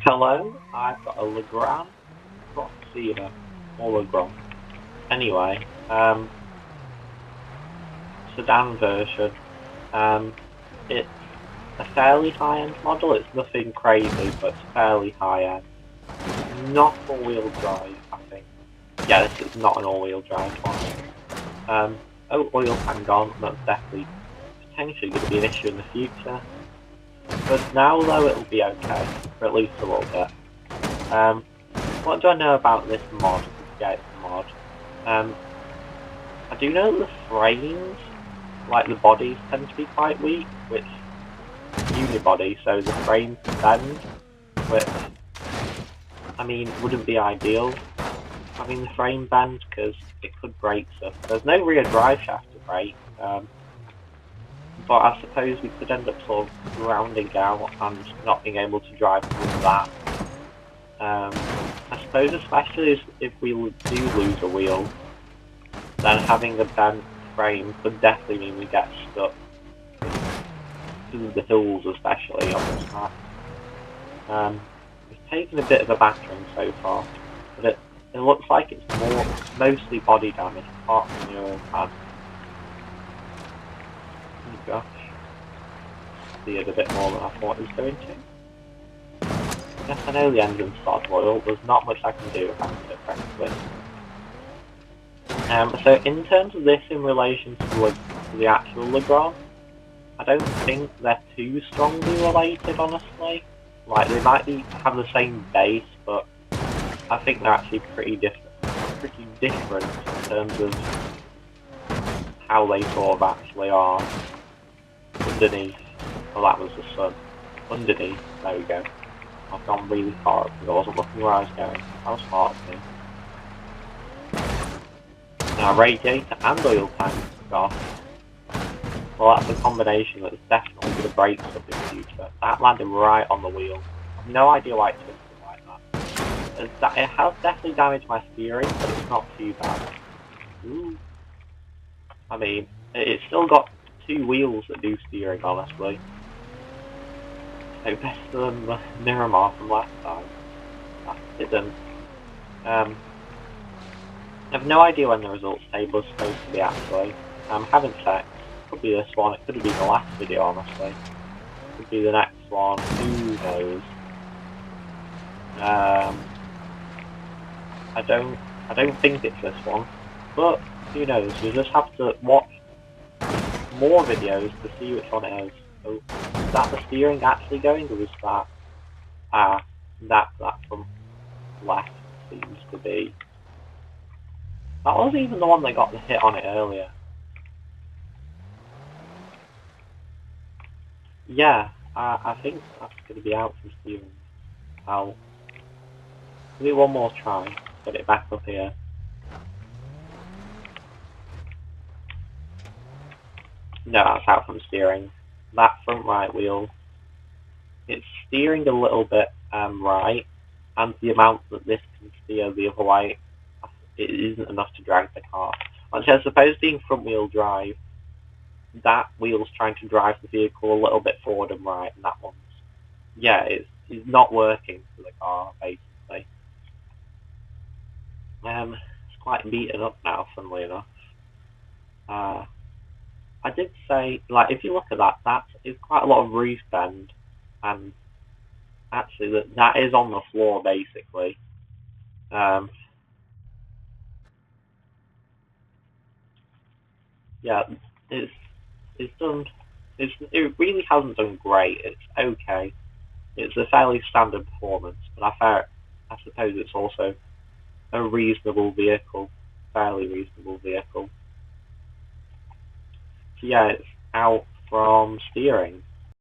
Hello, I've got a Legrand Proxima, or Legrand. Anyway, sedan version. It's a fairly high-end model. It's nothing crazy, but it's fairly high-end. Not all-wheel drive, I think. Yeah, this is not an all-wheel drive one. Oil tank on, that's definitely potentially going to be an issue in the future. But now, though, it'll be okay, for at least a little bit. What do I know about this mod? Yeah, it's a mod. I do know that the frames, like the bodies, tend to be quite weak, which unibody, so the frames bend, which, I mean, wouldn't be ideal having the frame bend, because it could break stuff. There's no rear drive shaft to break, but I suppose we could end up sort of grounding out and not being able to drive with that. I suppose especially if we do lose a wheel, then having a bent frame could definitely mean we get stuck. The hills especially on this map. It's taken a bit of a battering so far, but it looks like it's mostly body damage apart from the oil pad. Oh gosh. Steered a bit more than I thought it was going to. Yes, I know the engine's started oil, there's not much I can do about it, frankly. So in terms of this in relation to the actual Legrand, I don't think they're too strongly related, honestly. Like, they might have the same base, but I think they're actually pretty different in terms of how they sort of actually are underneath. Well, that was the sun. Underneath, there we go. I've gone really far because I wasn't looking where I was going. How smart of me. Now, radiator and oil tank, gosh. Well, that's a combination that's definitely going to break stuff in the future. That landed right on the wheel. I have no idea why it twisted like that. It has definitely damaged my steering, but it's not too bad. Ooh. I mean, it's still got two wheels that do steering, honestly. So better than the Miramar from last time. That didn't. I have no idea when the results table is supposed to be actually. Haven't checked. Could be this one, it could have been the last video, honestly. Could be the next one, who knows. I don't think it's this one, but who knows, you just have to watch more videos to see which one it is. So, is that the steering actually going, or is that, that from left seems to be. That wasn't even the one that got the hit on it earlier. Yeah, I think that's going to be out from steering. I'll do one more try, get it back up here. No, that's out from steering. That front right wheel, it's steering a little bit right, and the amount that this can steer the other way, it isn't enough to drag the car. Which I suppose being front wheel drive, that wheel's trying to drive the vehicle a little bit forward and right, and that one's, yeah, it's not working for the car, basically. It's quite beaten up now, funnily enough. I did say, like, if you look at that is quite a lot of roof bend, and actually that is on the floor, basically. Yeah, it's done. It really hasn't done great. It's okay. It's a fairly standard performance, but I suppose it's also a reasonable vehicle, fairly reasonable vehicle. So yeah, it's out from steering.